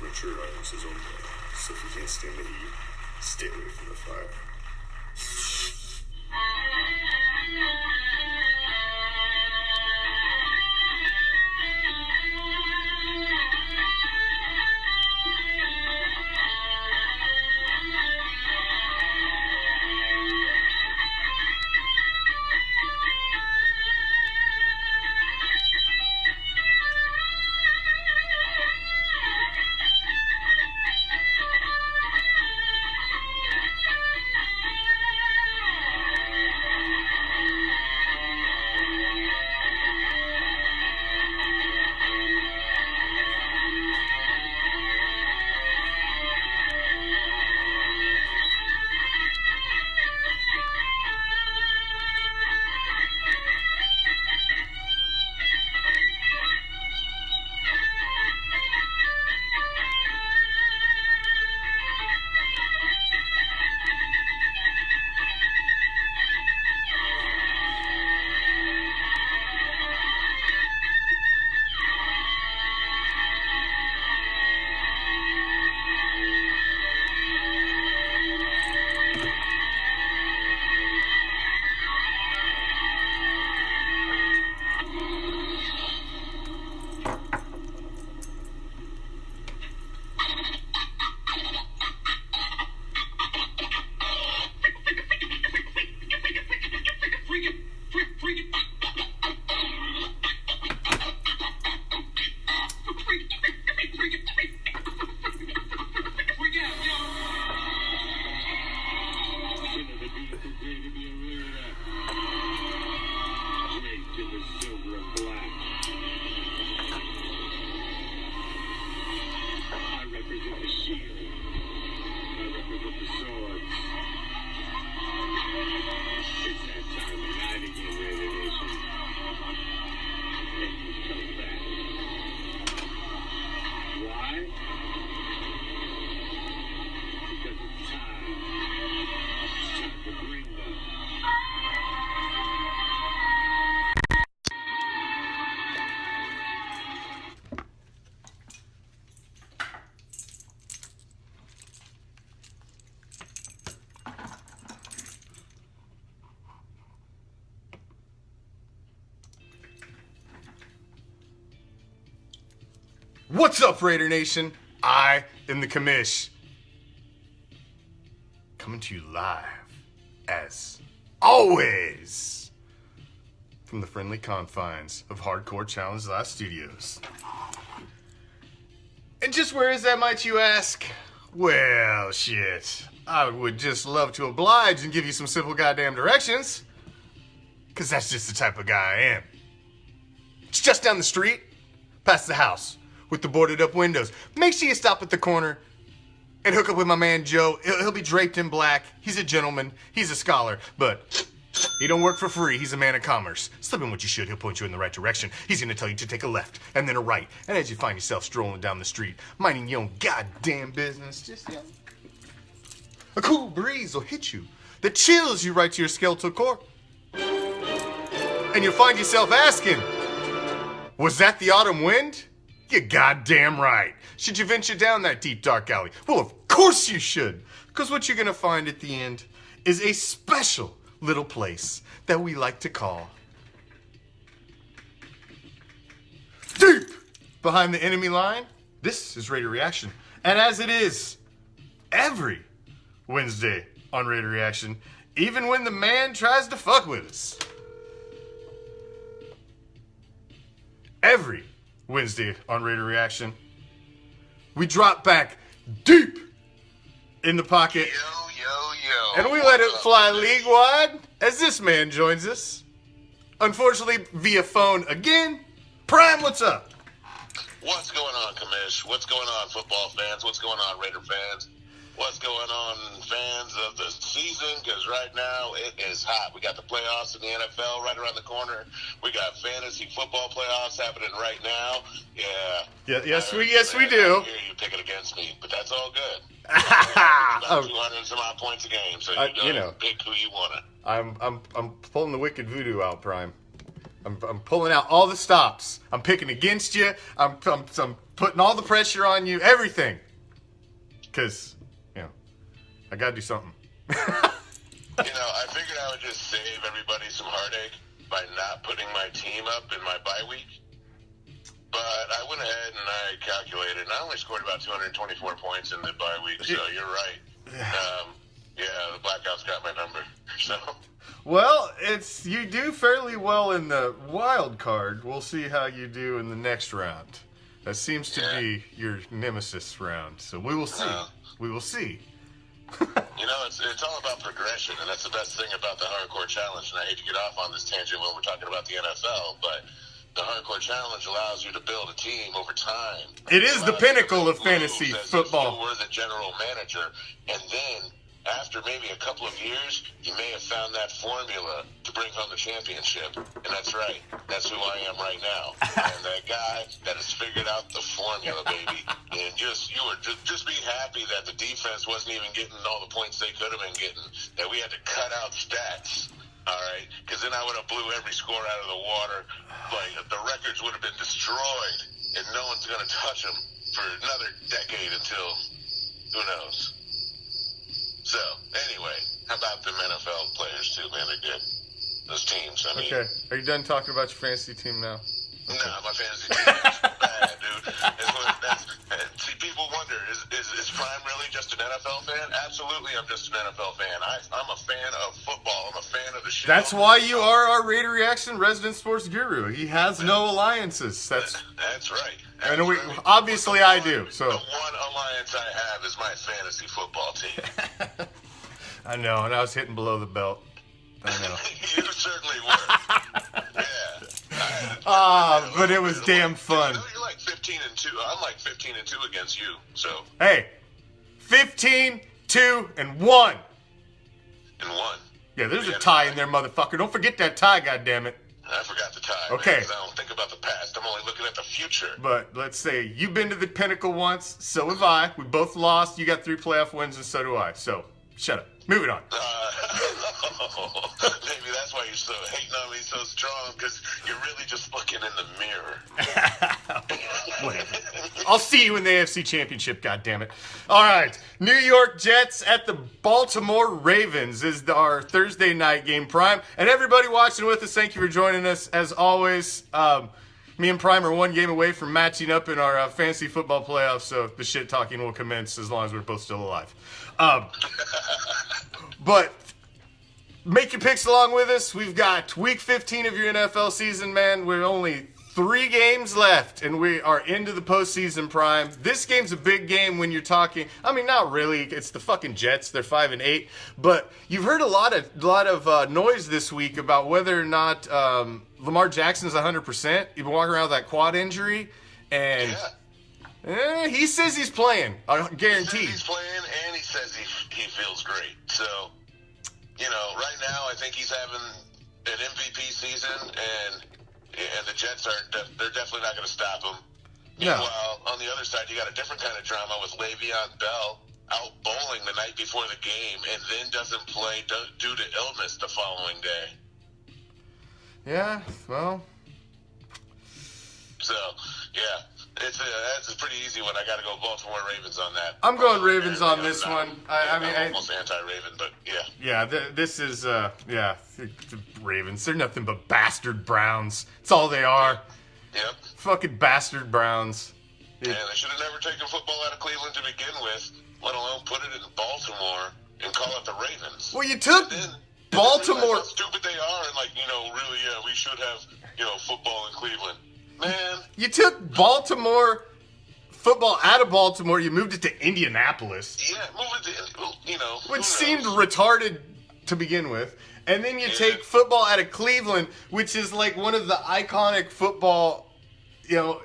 mature audiences only. So if you can't stand the heat, stay away from the fire. What's up, Raider Nation? I am the Commish. Coming to you live, as always, from the friendly confines of Hardcore Challenge Live Studios. And just where is that, might you ask? Well, shit. I would just love to oblige and give you some simple goddamn directions. Because that's just the type of guy I am. It's just down the street, past the house, with the boarded up windows. Make sure you stop at the corner and hook up with my man Joe. He'll be draped in black. He's a gentleman. He's a scholar. But he don't work for free. He's a man of commerce. Slip in what you should. He'll point you in the right direction. He's going to tell you to take a left and then a right. And as you find yourself strolling down the street, minding your own goddamn business, just, a cool breeze will hit you that chills you right to your skeletal core. And you'll find yourself asking, was that the autumn wind? You're goddamn right. Should you venture down that deep, dark alley? Well, of course you should. Because what you're going to find at the end is a special little place that we like to call deep behind the enemy line. This is Raider Reaction. And as it is every Wednesday on Raider Reaction, even when the man tries to fuck with us. Every Wednesday on Raider Reaction, we drop back deep in the pocket. Yo. And we let it fly league-wide as this man joins us. Unfortunately, via phone again. Prime, what's up? What's going on, Commish? What's going on, football fans? What's going on, Raider fans? What's going on, fans of the season? Because right now it is hot. We got the playoffs in the NFL right around the corner. We got fantasy football playoffs happening right now. Yes, we do. I hear you picking against me, but that's all good. About 200 and some odd points a game, so you pick who you want to. I'm pulling the wicked voodoo out, Prime. I'm pulling out all the stops. I'm picking against you. I'm putting all the pressure on you, everything. Because, I got to do something. I figured I would just save everybody some heartache by not putting my team up in my bye week. But I went ahead and I calculated, and I only scored about 224 points in the bye week, so you're right. The Blackouts got my number. So. Well, you do fairly well in the wild card. We'll see how you do in the next round. That seems to be your nemesis round, so we will see. We will see. It's all about progression, and that's the best thing about the Hardcore Challenge. And I hate to get off on this tangent when we're talking about the NFL, but the Hardcore Challenge allows you to build a team over time. It is the pinnacle of fantasy football. You were the general manager, and then after maybe a couple of years, you may have found that formula to bring home the championship. And that's right. That's who I am right now. I am that guy that has figured out the formula, baby. And just be happy that the defense wasn't even getting all the points they could have been getting, that we had to cut out stats. All right? Because then I would have blew every score out of the water. Like, the records would have been destroyed, and no one's going to touch them for another decade until, who knows? So, anyway, how about them NFL players, too, man? They're good. Those teams, I mean. Okay. Are you done talking about your fantasy team now? Okay. No, my fantasy team is bad, dude. See, people wonder, is Prime really just an NFL fan? Absolutely, I'm just an NFL fan. I'm a fan of football. I'm a fan of the show. That's why you are our RAIDER ReACTION resident sports guru. He has no alliances. That's right. And obviously I do. So the one alliance I have is my fantasy football team. I know, and I was hitting below the belt. I know. You certainly were. Yeah. But it was damn fun. You're like 15-2. I'm like 15-2 against you. So. Hey, 15, 2, and 1. And 1. Yeah, there's a tie in there, motherfucker. Don't forget that tie, goddammit. I forgot the tie. Okay. Man, 'cause I don't think about the past. I'm only looking at the future. But let's say you've been to the pinnacle once, so have I. We both lost. You got 3 playoff wins, and so do I. So shut up. Moving on. Maybe that's why you're so hating on me so strong, because you're really just looking in the mirror. Whatever. I'll see you in the AFC Championship, goddammit. All right. New York Jets at the Baltimore Ravens is our Thursday night game, Prime. And everybody watching with us, thank you for joining us. As always, me and Prime are 1 game away from matching up in our fantasy football playoffs, so the shit talking will commence as long as we're both still alive. But make your picks along with us. We've got week 15 of your NFL season, man. We're only 3 games left, and we are into the postseason, Prime. This game's a big game when you're talking. I mean, not really. It's the fucking Jets. They're 5-8. But you've heard a lot of noise this week about whether or not Lamar Jackson's 100%. You've been walking around with that quad injury, and he says he's playing. Guaranteed. He says he's playing, and he says he feels great. So, right now I think he's having an MVP season, and the Jets they're definitely not going to stop him. No. Meanwhile, on the other side, you got a different kind of drama with Le'Veon Bell out bowling the night before the game, and then doesn't play due to illness the following day. Yeah, well. So, yeah. That's a pretty easy one. I got to go Baltimore Ravens on that. I'm going Ravens on this one. I'm almost anti-Raven, but yeah. Yeah, this is, the Ravens. They're nothing but bastard Browns. That's all they are. Yep. Fucking bastard Browns. Yeah, they should have never taken football out of Cleveland to begin with, let alone put it in Baltimore and call it the Ravens. Well, you took Baltimore. How stupid they are, and really, we should have, football in Cleveland. Man. You took Baltimore football out of Baltimore. You moved it to Indianapolis. Yeah, move it to, which seemed retarded to begin with. And then you take football out of Cleveland, which is like one of the iconic football,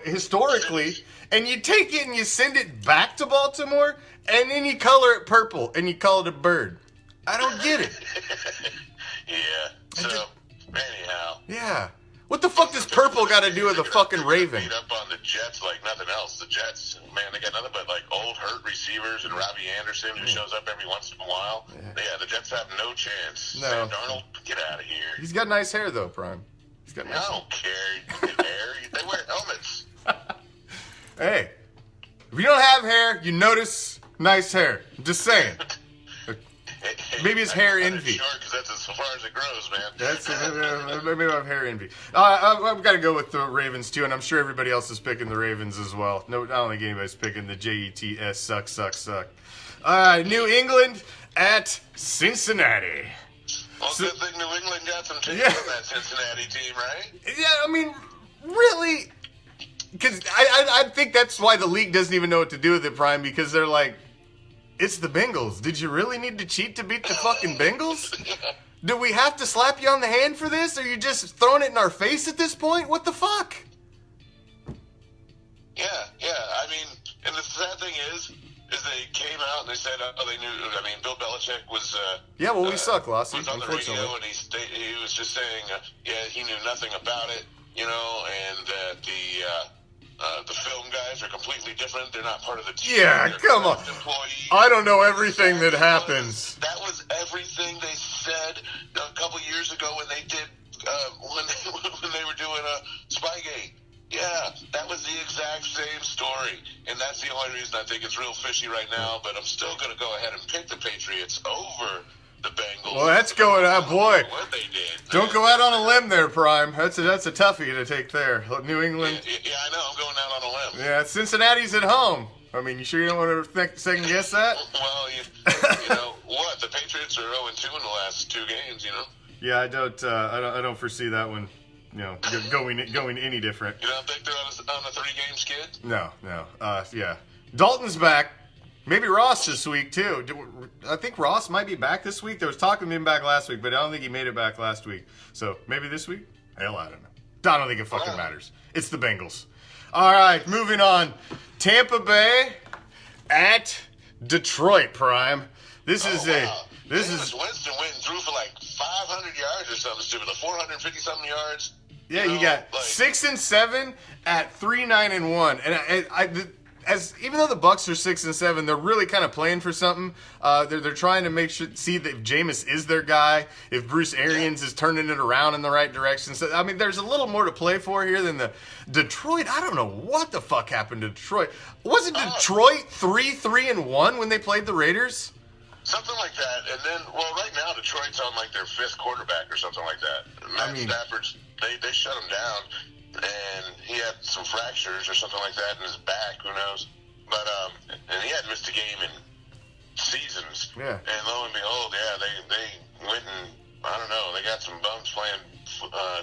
historically. And you take it and you send it back to Baltimore, and then you color it purple, and you call it a bird. I don't get it. Yeah. So, anyhow. Yeah. What the fuck does purple got to do with a fucking Raven? Beat up on the Jets like nothing else. The Jets, man, they got nothing but like old hurt receivers and Robbie Anderson who shows up every once in a while. Yeah, the Jets have no chance. No. Sam Darnold, get out of here. He's got nice hair though, Prime. He's got nice I don't care. Hair. They wear helmets. Hey, If you don't have hair, you notice nice hair. Just saying. Maybe it's hair envy. Sure, because that's as far as it grows, man. That's maybe I have hair envy. I've got to go with the Ravens too, and I'm sure everybody else is picking the Ravens as well. No, I don't think anybody's picking the Jets. Suck. New England at Cincinnati. Well, good thing New England got some tape on that Cincinnati team, right? Yeah, I mean, really, because I think that's why the league doesn't even know what to do with it, Prime, because they're like, it's the Bengals. Did you really need to cheat to beat the fucking Bengals? Do we have to slap you on the hand for this? Are you just throwing it in our face at this point? What the fuck? Yeah. I mean, and the sad thing is they came out and they said, they knew. I mean, Bill Belichick was. We suck, Lassie. Was on the radio and he was just saying, he knew nothing about it, and that the film guys are completely different. They're not part of the team. Yeah, They're come on. Employees. I don't know everything that happens. That was everything they said a couple years ago when they did when they were doing Spygate. Yeah, that was the exact same story, and that's the only reason I think it's real fishy right now. But I'm still going to go ahead and pick the Patriots over the Bengals. Well, that's going out, boy. What they did. Don't go out on a limb there, Prime. That's a toughie to take there. New England. Yeah, I know. I'm going out on a limb. Yeah, Cincinnati's at home. I mean, you sure you don't want to second guess that? Well, what? The Patriots are 0-2 in the last 2 games. Yeah, I don't foresee that one. Going any different. You don't think they're on a 3-game skid? No. Yeah. Dalton's back. Maybe Ross this week, too. I think Ross might be back this week. There was talk of him back last week, but I don't think he made it back last week. So, maybe this week? Hell, I don't know. I don't think it fucking matters. It's the Bengals. All right, moving on. Tampa Bay at Detroit, Prime. This is Winston went through for like 500 yards or something stupid. 450-something yards. Yeah, you got 6-7 at 3-9-1, and even though the Bucs are 6-7, they're really kind of playing for something. They're trying to see that if Jameis is their guy, if Bruce Arians is turning it around in the right direction. So I mean, there's a little more to play for here than the Detroit. I don't know what the fuck happened to Detroit. Wasn't Detroit 3-3-1 when they played the Raiders? Something like that, and then, right now Detroit's on like their 5th quarterback or something like that. Stafford's, they shut him down, and he had some fractures or something like that in his back, who knows. But, and he hadn't missed a game in seasons. Yeah. And lo and behold, they went and, I don't know, they got some bums playing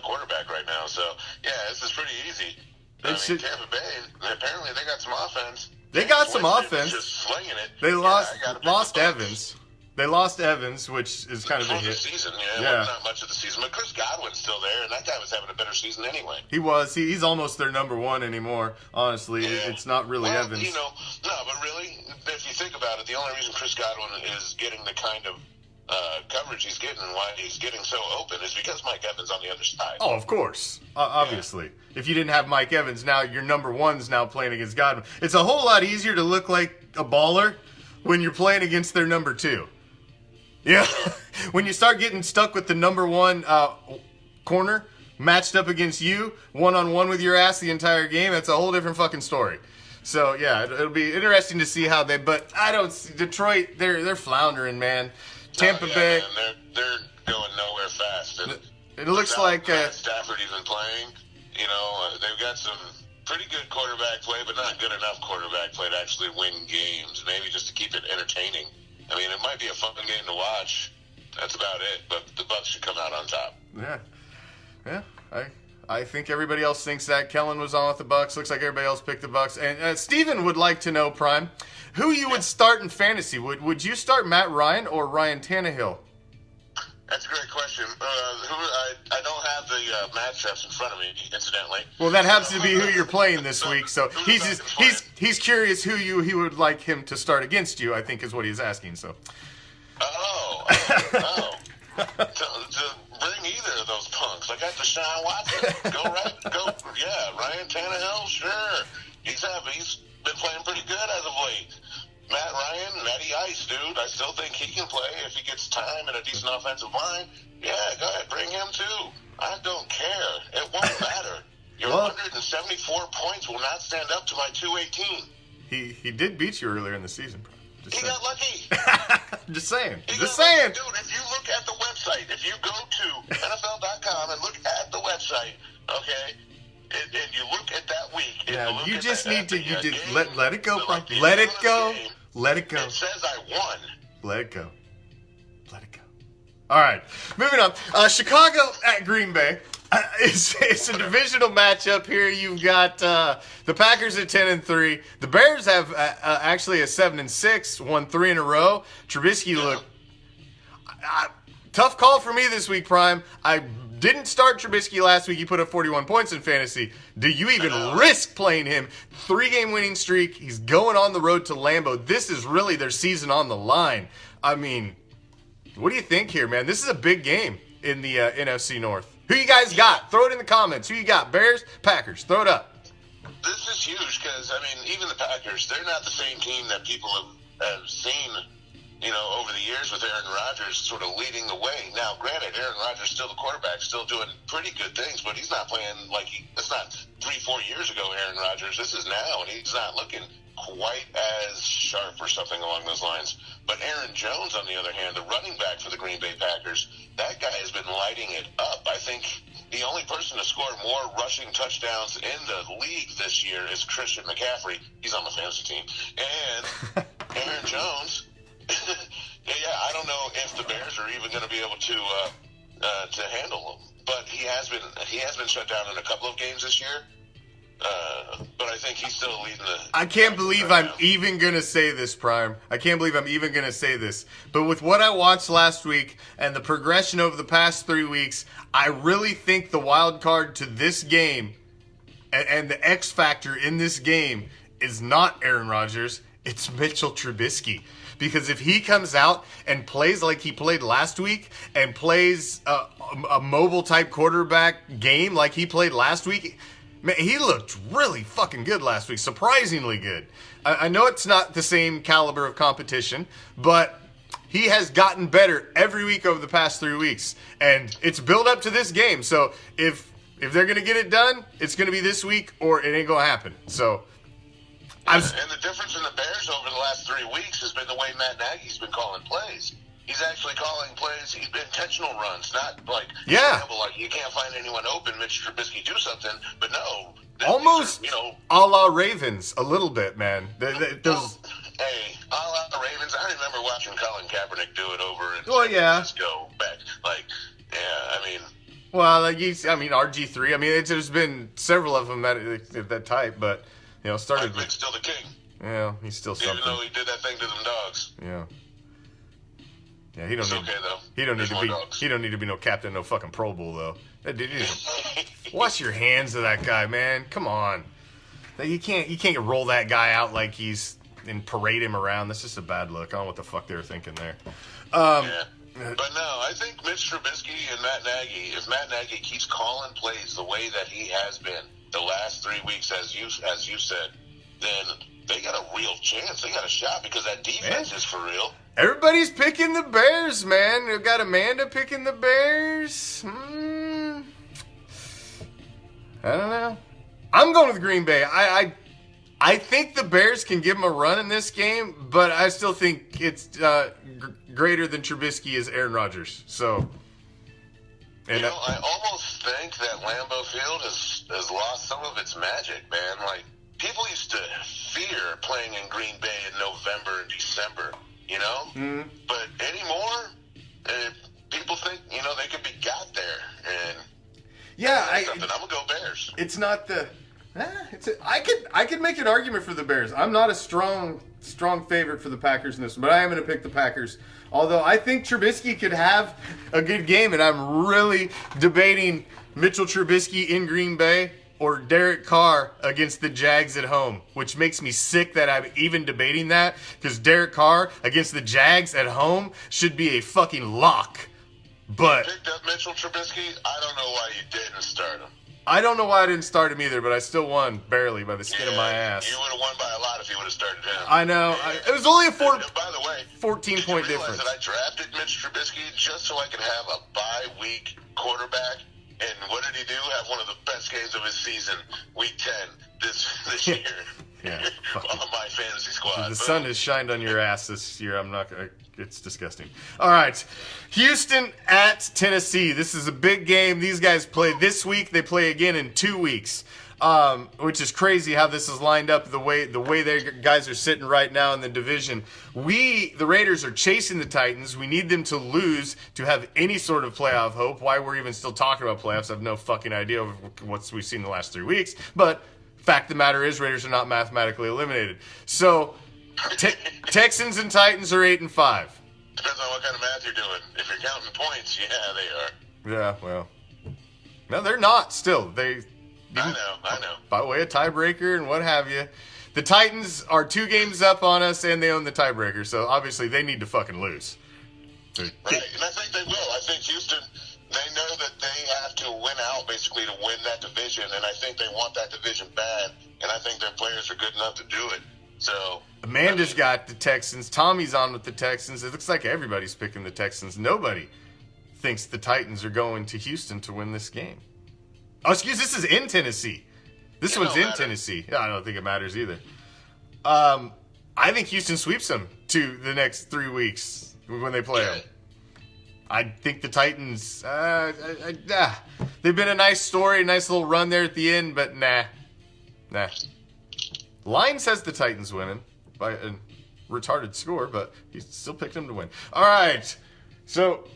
quarterback right now. So, yeah, this is pretty easy. Tampa Bay, apparently they got some offense. They got some offense. Just slinging it. They lost Evans. They lost Evans, which is kind of a hit. The season, not much of the season. But Chris Godwin's still there, and that guy was having a better season anyway. He was. He's almost their number 1 anymore. Honestly, it's not really Evans. But really, if you think about it, the only reason Chris Godwin is getting the kind of coverage he's getting and why he's getting so open is because Mike Evans on the other side. Oh, of course. Obviously. Yeah. If you didn't have Mike Evans, now your number 1's now playing against Godwin. It's a whole lot easier to look like a baller when you're playing against their number 2. Yeah. When you start getting stuck with the number 1 corner matched up against you, one-on-one with your ass the entire game, that's a whole different fucking story. So, yeah, it'll be interesting to see how but I don't see Detroit, they're floundering, man. Tampa Bay. Man, they're going nowhere fast. And it looks like Stafford even playing. They've got some pretty good quarterback play, but not good enough quarterback play to actually win games. Maybe just to keep it entertaining. I mean, it might be a fun game to watch. That's about it. But the Bucs should come out on top. Yeah. I think everybody else thinks that. Kellen was on with the Bucs. Looks like everybody else picked the Bucs. And Steven would like to know, Prime, who you would start in fantasy. Would you start Matt Ryan or Ryan Tannehill? That's a great question. I don't have the matchups in front of me, incidentally. Well, that happens to be who you're playing this week. So he's curious who he would like him to start against you, I think is what he's asking. So. Oh. To bring either of those punks. I got Deshaun Watson. Ryan Tannehill, sure. He's been playing pretty good as of late. Matt Ryan, Matty Ice, dude. I still think he can play if he gets time and a decent offensive line. Yeah, go ahead, bring him too. I don't care. It won't matter. Your 174 points will not stand up to my 218. He did beat you earlier in the season, bro. He got lucky. Just saying. Dude, Just saying. Dude, if you look at the website, if you go to NFL.com and look at the website, okay, and you look at that week. Yeah, you just need to game, let it go, bro. like the Let it amount go. of game, Let it go. It says I won. Let it go. Let it go. All right, moving on. Chicago at Green Bay. It's a divisional matchup here. You've got the Packers at 10-3. The Bears have actually a 7-6, won 3 in a row. Trubisky looked tough call for me this week, Prime. I didn't start Trubisky last week. He put up 41 points in fantasy. Do you even risk playing him? 3-game winning streak. He's going on the road to Lambeau. This is really their season on the line. I mean, what do you think here, man? This is a big game in the NFC North. Who you guys got? Throw it in the comments. Who you got? Bears, Packers. Throw it up. This is huge because, I mean, even the Packers, they're not the same team that people have seen, you know, over the years with Aaron Rodgers sort of leading the way. Now, granted, Aaron Rodgers still the quarterback, still doing pretty good things, but he's not playing like it's not 3-4 years ago Aaron Rodgers. This is now, and he's not looking quite as sharp or something along those lines. But Aaron Jones, on the other hand, the running back for the Green Bay Packers, that guy has been lighting it up. I think the only person to score more rushing touchdowns in the league this year is Christian McCaffrey. He's on the fantasy team. And Aaron Jones, yeah, I don't know if the Bears are even going to be able to handle him. But he has been shut down in a couple of games this year. But I think he's still leading the... I can't believe I'm even going to say this, Prime. I can't believe I'm even going to say this. But with what I watched last week and the progression over the past 3 weeks, I really think the wild card to this game and the X factor in this game is not Aaron Rodgers. It's Mitchell Trubisky. Because if he comes out and plays like he played last week and plays a mobile-type quarterback game like he played last week... Man, he looked really fucking good last week. Surprisingly good. I know it's not the same caliber of competition, but he has gotten better every week over the past 3 weeks. And it's built up to this game. So if they're going to get it done, it's going to be this week or it ain't going to happen. So... And the difference in the Bears over the last 3 weeks has been the way Matt Nagy's been calling plays. He's actually calling plays, intentional runs, not like, like you can't find anyone open, Mitch Trubisky do something, but no. Almost, a la Ravens, a little bit, man. Hey, a la the Ravens, I remember watching Colin Kaepernick do it over in San Francisco back. Like, yeah, I mean. Well, RG3, I mean, there's been several of them that type, but, started with. Still the king. Yeah, he's still something. Even though he did that thing to them dogs. Yeah. Yeah, he don't need. Okay, though. He don't need to be. Dogs. He don't need to be no captain, no fucking Pro Bowl though. That dude, wash your hands of that guy, man. Come on. You can't roll that guy out like he's and parade him around. That's just a bad look. I don't know what the fuck they were thinking there. Yeah. But no, I think Mitch Trubisky and Matt Nagy. If Matt Nagy keeps calling plays the way that he has been the last 3 weeks, as you said, then they got a real chance. They got a shot because that defense is for real. Everybody's picking the Bears, man. We've got Amanda picking the Bears. I don't know. I'm going with Green Bay. I think the Bears can give them a run in this game, but I still think it's greater than Trubisky is Aaron Rodgers. So, I almost think that Lambeau Field has lost some of its magic, man. Like, people used to fear playing in Green Bay in November and December. But anymore, people think, they could be got there. And I'm going to go Bears. It's not the... I could make an argument for the Bears. I'm not a strong favorite for the Packers in this one, but I am going to pick the Packers. Although I think Trubisky could have a good game, and I'm really debating Mitchell Trubisky in Green Bay or Derek Carr against the Jags at home, which makes me sick that I'm even debating that, because Derek Carr against the Jags at home should be a fucking lock. But you picked up Mitchell Trubisky. I don't know why you didn't start him. I don't know why I didn't start him either, but I still won barely by the skin of my ass. You would have won by a lot if you would have started him. I know. It was only a by the way, 14-point difference. That I drafted Mitch Trubisky just so I could have a bye-week quarterback. And what did he do? Have one of the best games of his season, Week 10, this year. Yeah. on my fantasy squad. The sun has shined on your ass this year. I'm not gonna. It's disgusting. All right, Houston at Tennessee. This is a big game. These guys play this week. They play again in 2 weeks, which is crazy how this is lined up. The way their guys are sitting right now in the division. The Raiders, are chasing the Titans. We need them to lose to have any sort of playoff hope. Why we're even still talking about playoffs, I have no fucking idea of what we've seen the last 3 weeks. But fact of the matter is, Raiders are not mathematically eliminated. So. Texans and Titans are 8-5. Depends on what kind of math you're doing. If you're counting points, yeah, they are. Yeah, well, no, they're not. Still, I know. By the way, a tiebreaker and what have you. The Titans are 2 games up on us, and they own the tiebreaker. So obviously, they need to fucking lose. Right, and I think they will. I think Houston. They know that they have to win out, basically, to win that division, and I think they want that division bad, and I think their players are good enough to do it. So Amanda's got the Texans. Tommy's on with the Texans. It looks like everybody's picking the Texans. Nobody thinks the Titans are going to Houston to win this game. Oh, this is in Tennessee. This one's in Tennessee. Yeah, I don't think it matters either. I think Houston sweeps them to the next 3 weeks when they play them. I think the Titans, they've been a nice story, a nice little run there at the end, but nah. Line says the Titans winning by a retarded score, but he still picked them to win. All right, so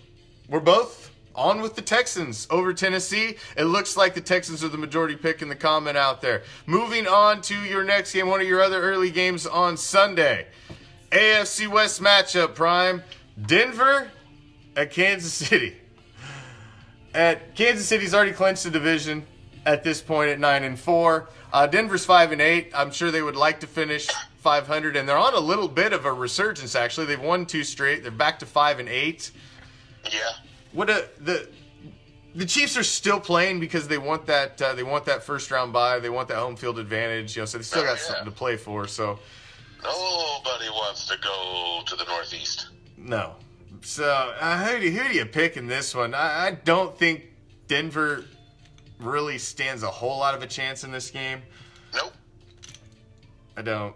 we're both on with the Texans over Tennessee. It looks like the Texans are the majority pick in the comment out there. Moving on to your next game, one of your other early games on Sunday. AFC West matchup, Prime. Denver at Kansas City. Kansas City's already clinched the division at this point at 9-4. Denver's 5-8. I'm sure they would like to finish 500, and they're on a little bit of a resurgence. Actually, they've won 2 straight. They're back to 5-8. Yeah. The Chiefs are still playing because they want that first round bye. They want that home field advantage. So they still got something to play for. So nobody wants to go to the Northeast. No. So who do you pick in this one? I don't think Denver really stands a whole lot of a chance in this game. Nope. I don't.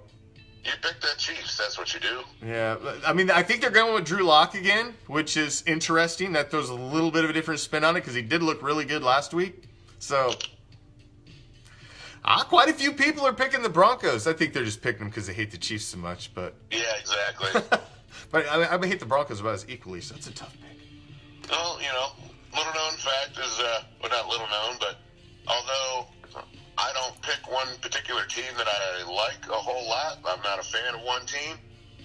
You pick the Chiefs. That's what you do. Yeah. I mean, I think they're going with Drew Lock again, which is interesting. That throws a little bit of a different spin on it because he did look really good last week. So quite a few people are picking the Broncos. I think they're just picking them because they hate the Chiefs so much. But yeah, exactly. But I hate the Broncos about as equally, so it's a tough pick. Well, little known fact is, well, not little known, but although I don't pick one particular team that I like a whole lot, I'm not a fan of one team,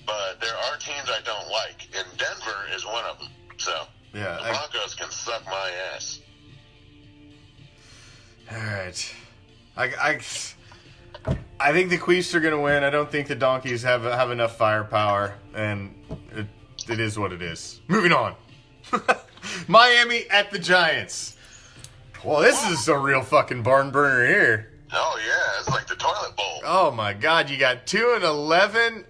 but there are teams I don't like, and Denver is one of them. So yeah, the Broncos can suck my ass. All right. I think the Chiefs are going to win. I don't think the Donkeys have enough firepower, and it is what it is. Moving on. Miami at the Giants. Well, this is a real fucking barn burner here. Oh, yeah. It's like the toilet bowl. Oh, my God. You got 2-11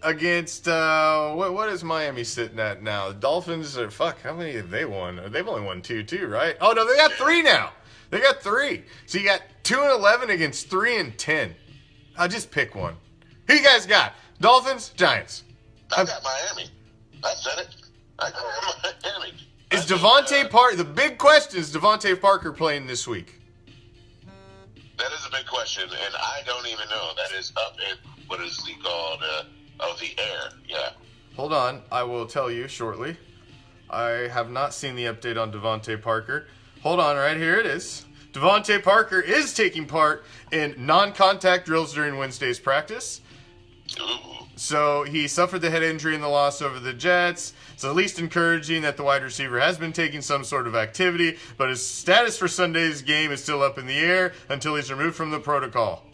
against, what is Miami sitting at now? The Dolphins are, how many have they won? They've only won 2, too, right? Oh, no, they got 3 now. They got 3. So you got 2-11 against 3-10. I'll just pick one. Who you guys got? Dolphins, Giants? I got Miami. I said it. I got Miami. Is Devontae Parker, the big question, is Devontae Parker playing this week? That is a big question, and I don't even know. That is up in, what is he called? The air. Yeah. Hold on. I will tell you shortly. I have not seen the update on Devontae Parker. Hold on, right here it is. Devontae Parker is taking part in non-contact drills during Wednesday's practice. Ooh. So he suffered the head injury in the loss over the Jets. It's at least encouraging that the wide receiver has been taking some sort of activity, but his status for Sunday's game is still up in the air until he's removed from the protocol.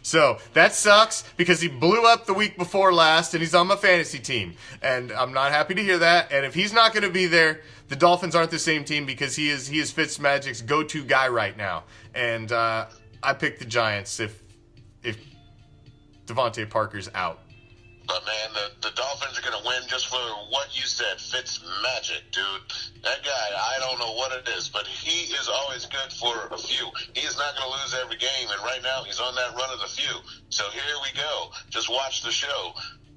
So that sucks because he blew up the week before last and he's on my fantasy team. And I'm not happy to hear that. And if he's not going to be there, the Dolphins aren't the same team because he is Fitzmagic's go-to guy right now. And I picked the Giants if Devontae Parker's out. But man, the Dolphins are going to win just for what you said. Fitz magic, dude. That guy, I don't know what it is, but he is always good for a few. He is not going to lose every game, and right now he's on that run of the few. So here we go. Just watch the show.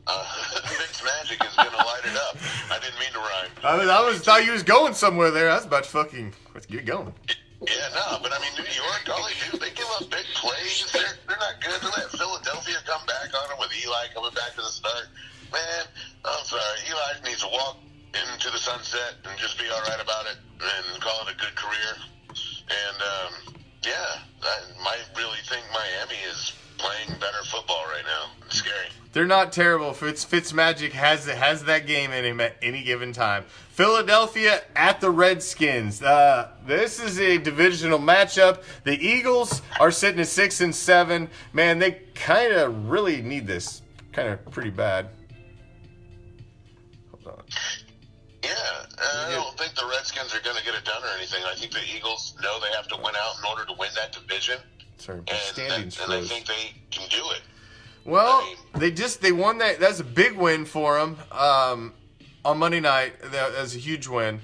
Fitz magic is going to light it up. I didn't mean to rhyme. I thought you was going somewhere there. I was about to fucking let's get going. Yeah, no, but I mean, New York, all they do, they give up big plays. They're not good. They let Philadelphia come back on them with Eli coming back to the start. Man, I'm sorry. Eli needs to walk into the sunset and just be all right about it and call it a good career. And, yeah, I might really think Miami is playing better football right now. It's scary. They're not terrible. Fitzmagic has that game in him at any given time. Philadelphia at the Redskins. This is a divisional matchup. The Eagles are sitting at 6-7. Man, they kind of really need this. Kind of pretty bad. Hold on. Yeah, I don't think the Redskins are going to get it done or anything. I think the Eagles know they have to win out in order to win that division. Sorry, and I think they can do it. Well, they won that. That's a big win for them on Monday night. That was a huge win.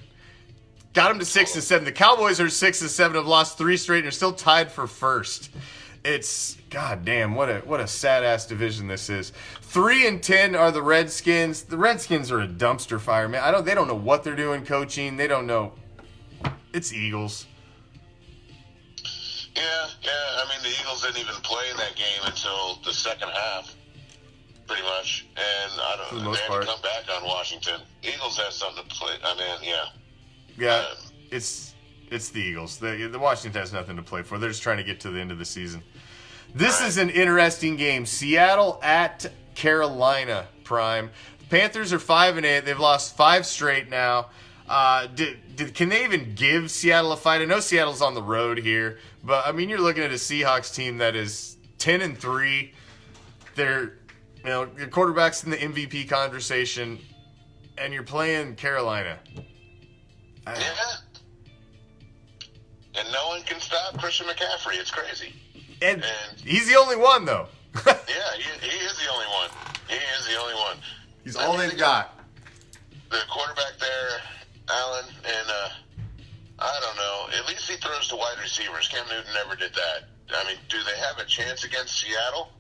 Got them to 6-7. The Cowboys are 6-7. Have lost 3 straight and are still tied for first. It's goddamn what a sad ass division this is. 3-10 are the Redskins. The Redskins are a dumpster fire, man. They don't know what they're doing coaching. They don't know. It's Eagles. Yeah. I mean, the Eagles didn't even play in that game until the second half, pretty much. And For the they most had part. to come back on Washington. Eagles have something to play. I mean, yeah. Yeah, it's the Eagles. The Washington has nothing to play for. They're just trying to get to the end of the season. This is an interesting game. Seattle at Carolina, Prime. The Panthers are 5-8. They've lost 5 straight now. Can they even give Seattle a fight? I know Seattle's on the road here, but I mean, you're looking at a Seahawks team that is 10-3. Their quarterback's in the MVP conversation, and you're playing Carolina. Yeah. And no one can stop Christian McCaffrey. It's crazy. And he's the only one, though. Yeah, he is the only one. He is the only one. He's all they've got. The quarterback there, Allen, and I don't know. At least he throws to wide receivers. Cam Newton never did that. I mean, do they have a chance against Seattle?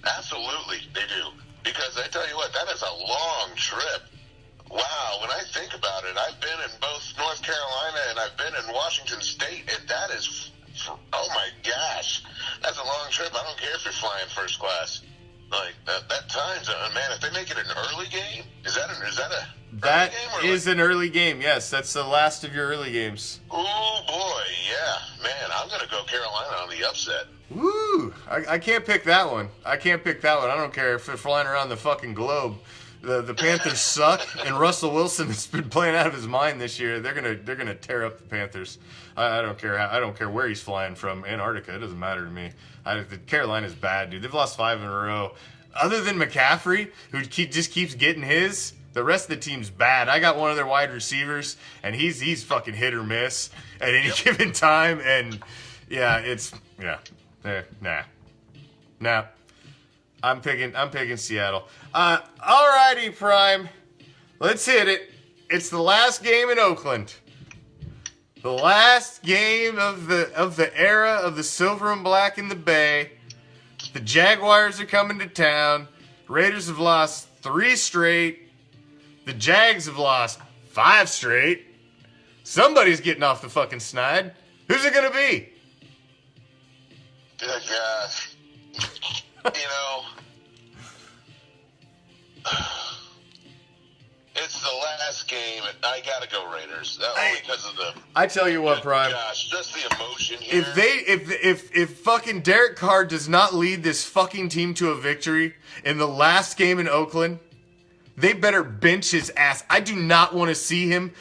Absolutely, they do. Because I tell you what, that is a long trip. Wow, when I think about it, I've been in both North Carolina and I've been in Washington State, and that is, oh my gosh, that's a long trip. I don't care if you're flying first class. Like, that time's, man, if they make it an early game, is that That early game is an early game, yes. That's the last of your early games. Oh, boy, yeah. Man, I'm going to go Carolina on the upset. Woo! I can't pick that one. I don't care if they're flying around the fucking globe. The Panthers suck, and Russell Wilson has been playing out of his mind this year. They're gonna tear up the Panthers. I don't care. I don't care where he's flying from. Antarctica, it doesn't matter to me. Carolina's bad, dude. They've lost 5 in a row. Other than McCaffrey, who just keeps getting his, the rest of the team's bad. I got one of their wide receivers, and he's fucking hit or miss at any given time. And nah. I'm picking Seattle. Alrighty, Prime. Let's hit it. It's the last game in Oakland. The last game of the era of the silver and black in the Bay. The Jaguars are coming to town. Raiders have lost 3 straight. The Jags have lost 5 straight. Somebody's getting off the fucking snide. Who's it gonna be? Good gosh. You know, it's the last game, and I gotta go Raiders. Only because of the. I tell you what, Prime. Gosh, just the emotion here. If fucking Derek Carr does not lead this fucking team to a victory in the last game in Oakland, they better bench his ass. I do not want to see him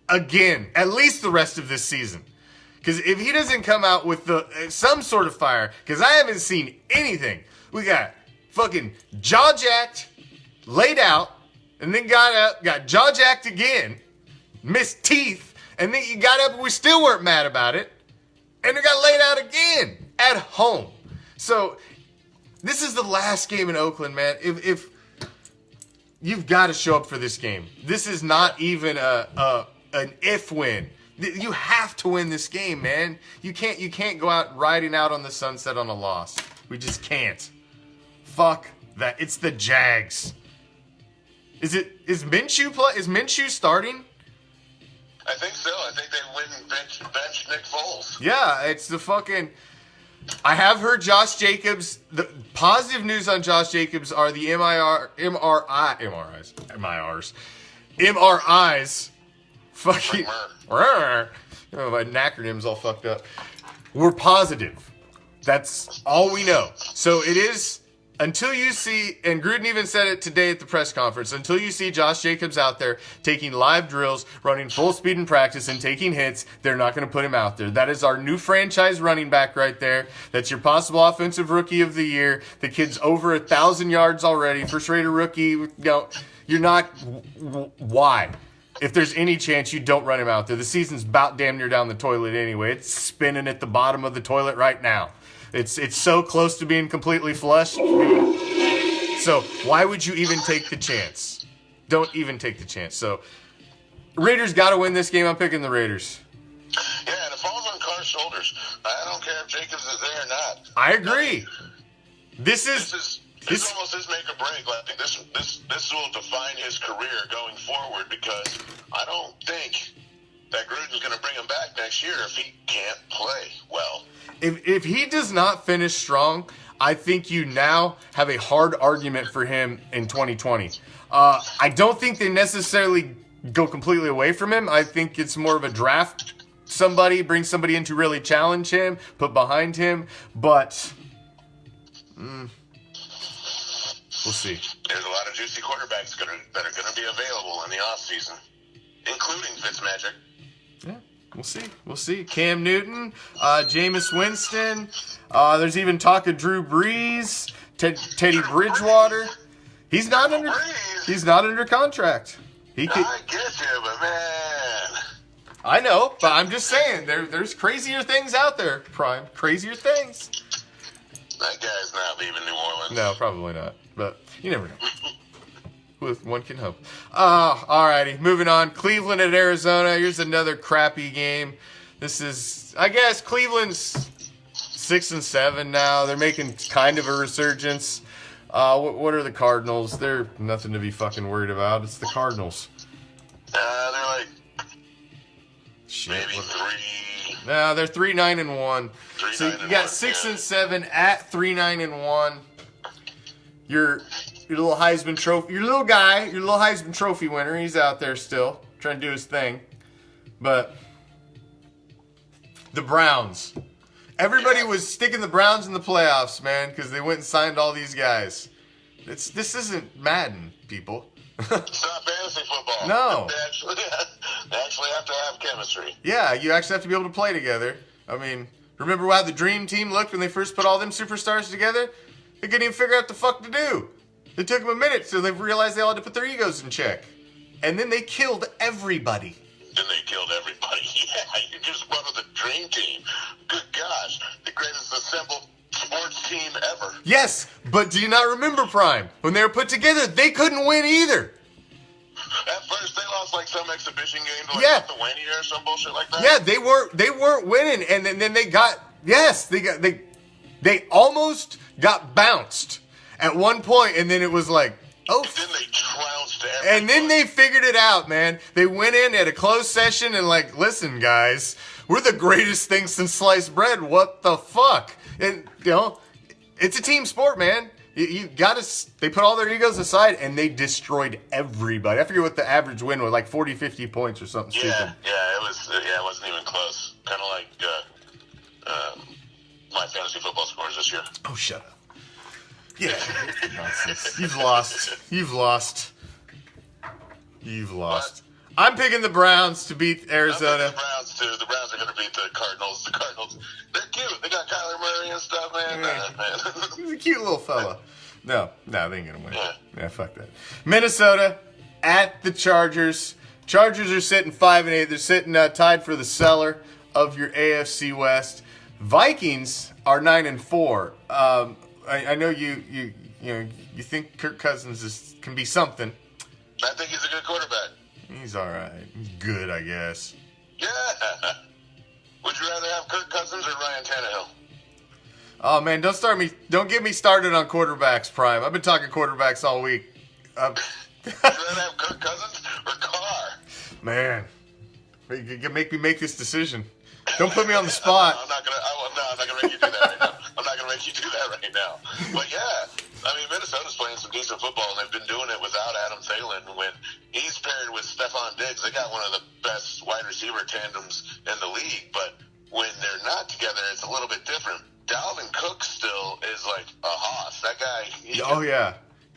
again, at least the rest of this season. Because if he doesn't come out with some sort of fire, because I haven't seen anything. We got fucking jaw-jacked, laid out, and then got up, got jaw-jacked again, missed teeth, and then you got up and we still weren't mad about it, and they got laid out again at home. So this is the last game in Oakland, man. If you've got to show up for this game. This is not even an if win. You have to win this game, man. You can't go out riding out on the sunset on a loss. We just can't. Fuck that. It's the Jags. Is Minshew starting? I think so. I think they win bench Nick Foles. Yeah, it's the fucking... I have heard Josh Jacobs... The positive news on Josh Jacobs are the MRIs. Fucking... My acronym's all fucked up. We're positive. That's all we know. So it is... Until you see, and Gruden even said it today at the press conference, until you see Josh Jacobs out there taking live drills, running full speed in practice, and taking hits, they're not going to put him out there. That is our new franchise running back right there. That's your possible offensive rookie of the year. The kid's over 1,000 yards already. First-rated rookie. You know, you're not... Why? If there's any chance, you don't run him out there. The season's about damn near down the toilet anyway. It's spinning at the bottom of the toilet right now. It's so close to being completely flushed. So why would you even take the chance? Don't even take the chance. So Raiders got to win this game. I'm picking the Raiders. Yeah, and it falls on Carr's shoulders. I don't care if Jacobs is there or not. I agree. This is almost his make or break. Like this will define his career going forward because I don't think that Gruden's going to bring him back next year if he can't play well. If he does not finish strong, I think you now have a hard argument for him in 2020. I don't think they necessarily go completely away from him. I think it's more of a draft bring somebody in to really challenge him, put behind him. But we'll see. There's a lot of juicy quarterbacks that are going to be available in the offseason, including Fitzmagic. Yeah. We'll see. Cam Newton, Jameis Winston. There's even talk of Drew Brees, Teddy Bridgewater. He's not under contract. I get you, but man. I know, but I'm just saying there's crazier things out there, Prime. Crazier things. That guy's not leaving New Orleans. No, probably not. But you never know. One can hope. Alrighty, moving on. Cleveland at Arizona. Here's another crappy game. This is, I guess, Cleveland's 6-7 now. They're making kind of a resurgence. What are the Cardinals? They're nothing to be fucking worried about. It's the Cardinals. They're like shit. Maybe 3. No, they're 3-9-1. So you got 6-7 at 3-9-1. Your little Heisman Trophy, your little Heisman Trophy winner, he's out there still trying to do his thing. But the Browns. Everybody was sticking the Browns in the playoffs, man, because they went and signed all these guys. This isn't Madden, people. It's not fantasy football. No. They actually have to have chemistry. Yeah, you actually have to be able to play together. I mean, remember how the Dream Team looked when they first put all them superstars together? They couldn't even figure out what the fuck to do. It took them a minute, so they realized they all had to put their egos in check. And then they killed everybody. Yeah, you just brought up the Dream Team. Good gosh, the greatest assembled sports team ever. Yes, but do you not remember, Prime? When they were put together, they couldn't win either. At first, they lost like some exhibition game to like Yeah. Lithuania or some bullshit like that. Yeah, they weren't winning, and then they got they almost got bounced at one point, and then it was like, oh. And then they trounced everybody. And then they figured it out, man. They went in at a closed session and like, listen, guys, we're the greatest thing since sliced bread. What the fuck? And you know, it's a team sport, man. You gotta. They put all their egos aside and they destroyed everybody. I forget what the average win was, like 40, 50 points or something stupid. It wasn't even close. Kind of like my fantasy football scores this year. Oh, shut up. Yeah. Nonsense. You've lost. What? I'm picking the Browns to beat Arizona. I'm picking the Browns too. The Browns are going to beat the Cardinals. The Cardinals, they're cute. They got Kyler Murray and stuff, man. Man. He's a cute little fella. No, they ain't going to win. Yeah. Yeah, fuck that. Minnesota at the Chargers. Chargers are sitting 5-8. They're sitting tied for the cellar of your AFC West. Vikings are 9-4. I know you think Kirk Cousins can be something. I think he's a good quarterback. He's all right. He's good, I guess. Yeah. Would you rather have Kirk Cousins or Ryan Tannehill? Oh man, don't get me started on quarterbacks, Prime. I've been talking quarterbacks all week. Would you rather have Kirk Cousins or Carr? Man, you make me make this decision. Don't put me on the spot. I'm not gonna make you do that right now. I'm not gonna make you do that right now. But yeah, I mean, Minnesota's playing some decent football, and they've been doing it without Adam Thielen. When he's paired with Stephon Diggs, they got one of the best wide receiver tandems in the league. But when they're not together, it's a little bit different. Dalvin Cook still is like a hoss. That guy. He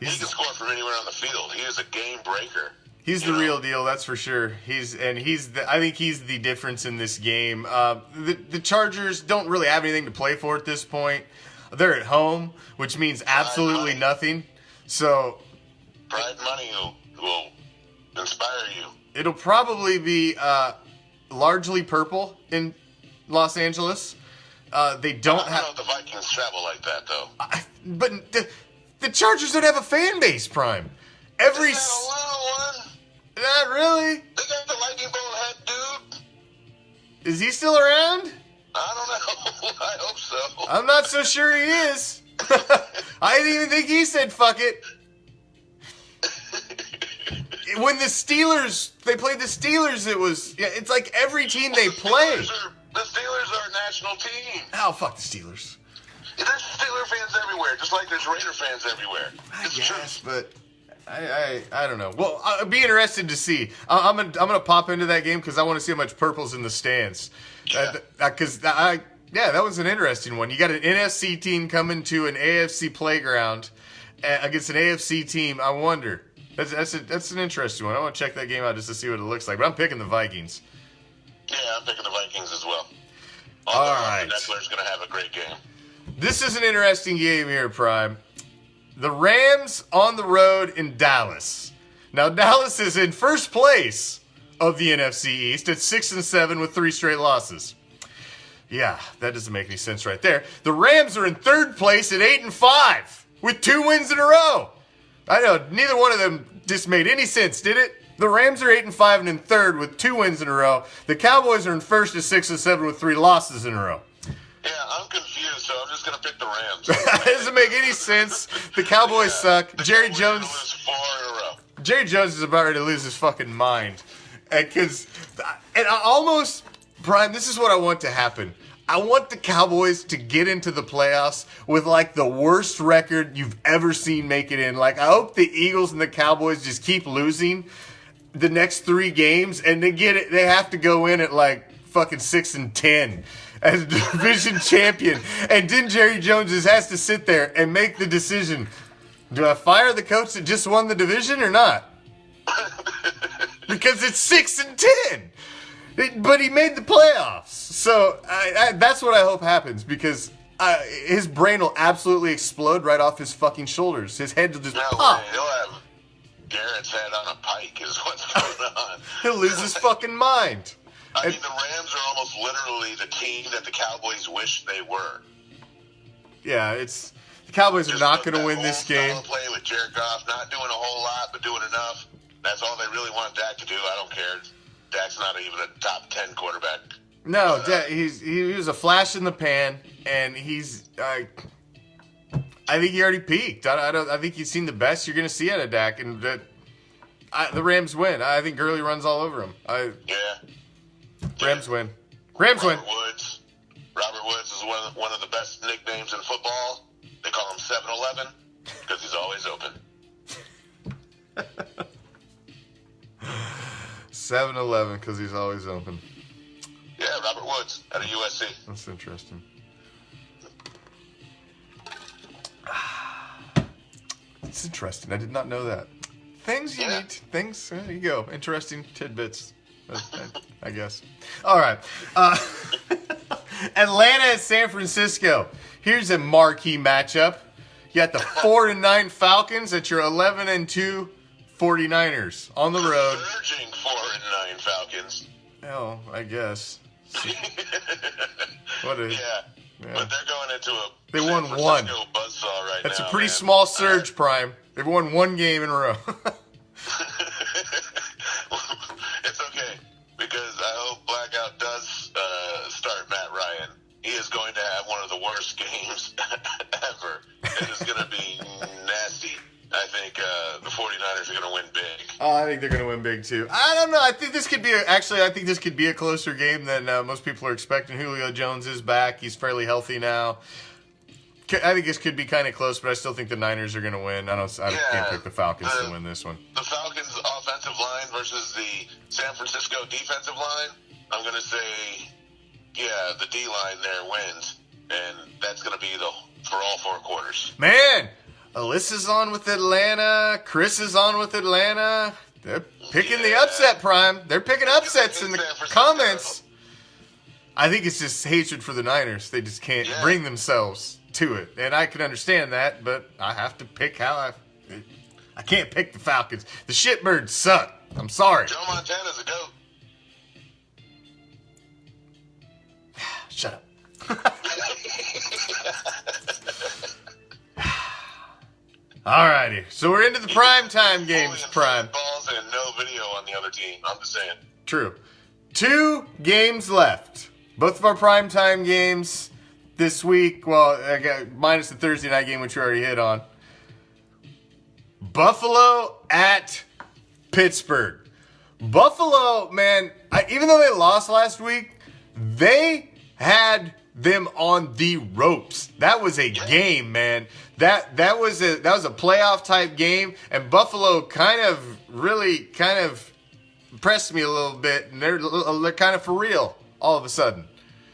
can score from anywhere on the field. He is a game breaker. He's the real deal, that's for sure. I think he's the difference in this game. The Chargers don't really have anything to play for at this point. They're at home, which means absolutely nothing. So, pride money will inspire you. It'll probably be largely purple in Los Angeles. They don't I don't know if the Vikings travel like that, though. But the Chargers don't have a fan base, Prime. Isn't that a little one? Not really. They got the lightning bolt head dude. Is he still around? I don't know. I hope so. I'm not so sure he is. I didn't even think he said fuck it. When they played the Steelers, it's like every team they play. The Steelers are a national team. Oh, fuck the Steelers. There's Steeler fans everywhere, just like there's Raider fans everywhere. I guess, but I don't know. Well, I'd be interested to see. I'm gonna pop into that game because I want to see how much purple's in the stands. Because that was an interesting one. You got an NFC team coming to an AFC playground against an AFC team. I wonder. That's an interesting one. I want to check that game out just to see what it looks like. But I'm picking the Vikings. Yeah, I'm picking the Vikings as well. All right. Eckler's going to have a great game. This is an interesting game here, Prime. The Rams on the road in Dallas. Now, Dallas is in first place of the NFC East at 6-7 with 3 straight losses. Yeah, that doesn't make any sense right there. The Rams are in third place at 8-5 with 2 wins in a row. I know, neither one of them just made any sense, did it? The Rams are 8-5 and in third with 2 wins in a row. The Cowboys are in first at 6-7 with 3 losses in a row. Yeah, I'm confused, so I'm just going to pick the Rams. That doesn't make any sense. The Cowboys suck. Jerry Jones. Lose 4 in a row. Jerry Jones is about ready to lose his fucking mind. And I almost, Brian, this is what I want to happen. I want the Cowboys to get into the playoffs with like the worst record you've ever seen make it in. Like, I hope the Eagles and the Cowboys just keep losing the next 3 games and they have to go in at like fucking 6-10 as division champion. And then Jerry Jones just has to sit there and make the decision. Do I fire the coach that just won the division or not? Because it's 6-10. But he made the playoffs. So that's what I hope happens, because his brain will absolutely explode right off his fucking shoulders. His head will just pop. He'll have Garrett's head on a pike is what's going on. He'll lose his fucking mind. I mean, the Rams are almost literally the team that the Cowboys wish they were. Yeah, the Cowboys are not going to win this game. Play with Jared Goff, not doing a whole lot, but doing enough. That's all they really want Dak to do. I don't care. Dak's not even a top 10 quarterback. No, he was a flash in the pan, and I think he already peaked. I think he's seen the best you're going to see out of Dak, and the Rams win. I think Gurley runs all over him. Rams win. Rams win. Robert Woods is one of the best nicknames in football. They call him 7-Eleven because he's always open. 7-Eleven because he's always open. Yeah, Robert Woods out of USC. That's interesting. It's interesting. I did not know that. Things you need. Things. There you go. Interesting tidbits. I guess. All right. Atlanta at San Francisco. Here's a marquee matchup. You got the 4-9 Falcons at your 11-2 49ers on the road. Surging 4-9 Falcons. Oh, I guess. But they're going into a they won San one. Francisco buzzsaw right That's now. a pretty small surge, Prime. They've won 1 game in a row. worst games ever. It is going to be nasty. I think the 49ers are going to win big. Oh, I think they're going to win big too. I don't know. I think this could be I think this could be a closer game than most people are expecting. Julio Jones is back. He's fairly healthy now. I think this could be kind of close, but I still think the Niners are going to win. I can't pick the Falcons to win this one. The Falcons' offensive line versus the San Francisco defensive line, I'm going to say, yeah, the D-line there wins, and that's going to be for all 4 quarters. Man, Alyssa's on with Atlanta. Chris is on with Atlanta. They're picking the upset, Prime. They're picking upsets in the comments. I think it's just hatred for the Niners. They just can't bring themselves to it. And I can understand that, but I have to pick I can't pick the Falcons. The shitbirds suck. I'm sorry. Joe Montana's a goat. Shut up. Alrighty. So we're into the primetime games, Prime. Balls and no video on the other team. I'm just saying. True. 2 games left. Both of our primetime games this week, well, minus the Thursday night game, which we already hit on. Buffalo at Pittsburgh. Buffalo, man, even though they lost last week, they had them on the ropes. That was a game, man. That was a playoff type game, and Buffalo kind of impressed me a little bit, and they're kind of for real all of a sudden.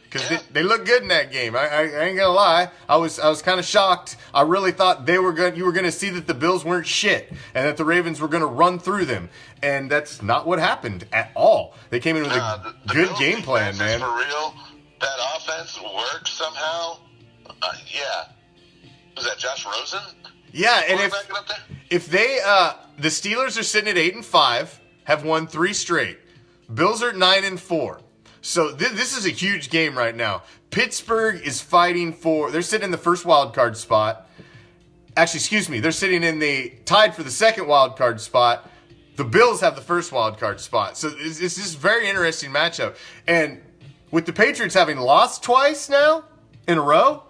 Because they look good in that game. I ain't gonna lie. I was kind of shocked. I really thought you were gonna see that the Bills weren't shit and that the Ravens were gonna run through them, and that's not what happened at all. They came in with a good game plan, man. For real, that offense worked somehow. Was that Josh Rosen? Yeah, and if they the Steelers are sitting at 8-5, have won 3 straight. Bills are 9-4. So this is a huge game right now. Pittsburgh is fighting they're sitting in the first wild card spot. Actually, excuse me, they're sitting tied for the second wild card spot. The Bills have the first wild card spot. So it's just a very interesting matchup. And with the Patriots having lost twice now in a row,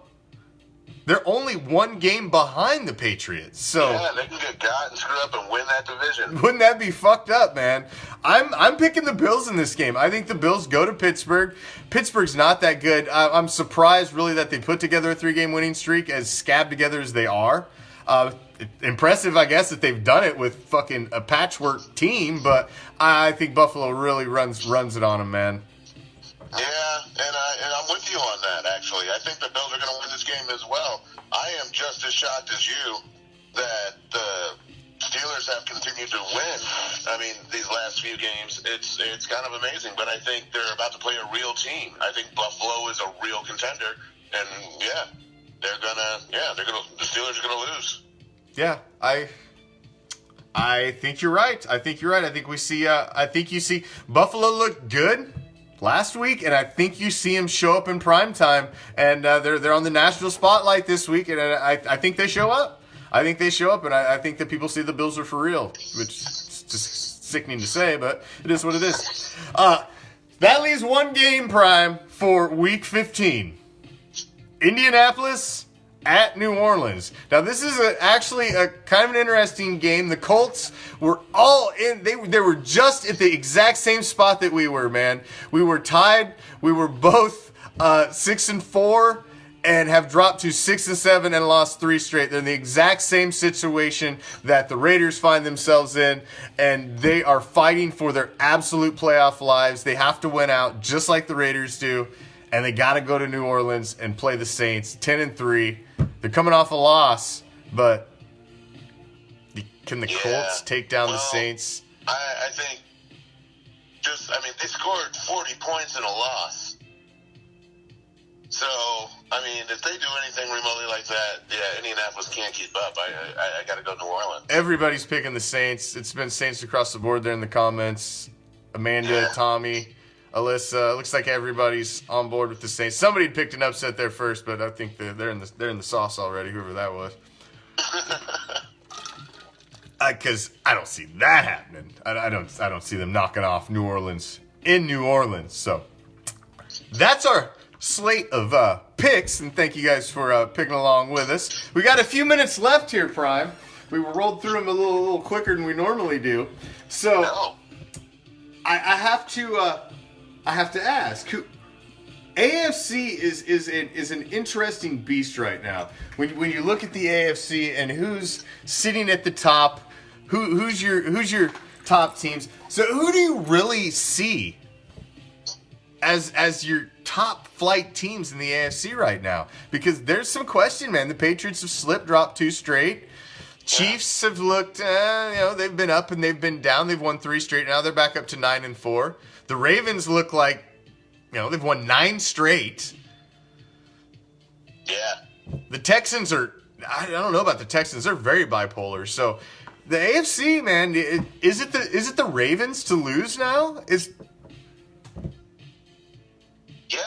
they're only 1 game behind the Patriots. So yeah, they can get got and screw up and win that division. Wouldn't that be fucked up, man? I'm picking the Bills in this game. I think the Bills go to Pittsburgh. Pittsburgh's not that good. I'm surprised, really, that they put together a 3-game winning streak as scabbed together as they are. Impressive, I guess, that they've done it with fucking a patchwork team, but I think Buffalo really runs it on them, man. Yeah, and I'm with you on that, actually. I think the Bills are going to win this game as well. I am just as shocked as you that the Steelers have continued to win. I mean, these last few games, it's kind of amazing, but I think they're about to play a real team. I think Buffalo is a real contender, and the Steelers are going to lose. Yeah, I think you're right. I think you see Buffalo look good last week, and I think you see them show up in prime time, and they're on the national spotlight this week, and I think they show up. I think they show up, and I think that people see the Bills are for real, which is just sickening to say, but it is what it is. That leaves 1 game, Prime, for Week 15. Indianapolis at New Orleans. Now, this is actually a kind of an interesting game. The Colts were all in. They were just at the exact same spot that we were, man. We were tied. We were both 6-4 and have dropped to 6-7 and lost 3 straight. They're in the exact same situation that the Raiders find themselves in, and they are fighting for their absolute playoff lives. They have to win out just like the Raiders do, and they got to go to New Orleans and play the Saints 10-3. They're coming off a loss, but can the Colts take down the Saints? I think they scored 40 points in a loss. So, if they do anything remotely like that, Indianapolis can't keep up. I got to go to New Orleans. Everybody's picking the Saints. It's been Saints across the board there in the comments. Amanda, Tommy, Alyssa. Looks like everybody's on board with the Saints. Somebody picked an upset there first, but I think they're in the sauce already, whoever that was. Because I don't see that happening. I don't see them knocking off New Orleans in New Orleans. So that's our slate of picks, and thank you guys for picking along with us. We got a few minutes left here, Prime. We rolled through them a little quicker than we normally do, so I have to ask who. AFC is an interesting beast right now. When you look at the AFC and who's sitting at the top, who's your top teams. So who do you really see as your top flight teams in the AFC right now? Because there's some question, man. The Patriots have slipped, dropped 2 straight. Chiefs have looked, they've been up and they've been down. They've won 3 straight. Now they're back up to 9-4. The Ravens look like, they've won 9 straight. Yeah. The Texans are, I don't know about the Texans. They're very bipolar. So the AFC, man, is it the Ravens to lose now? Yeah,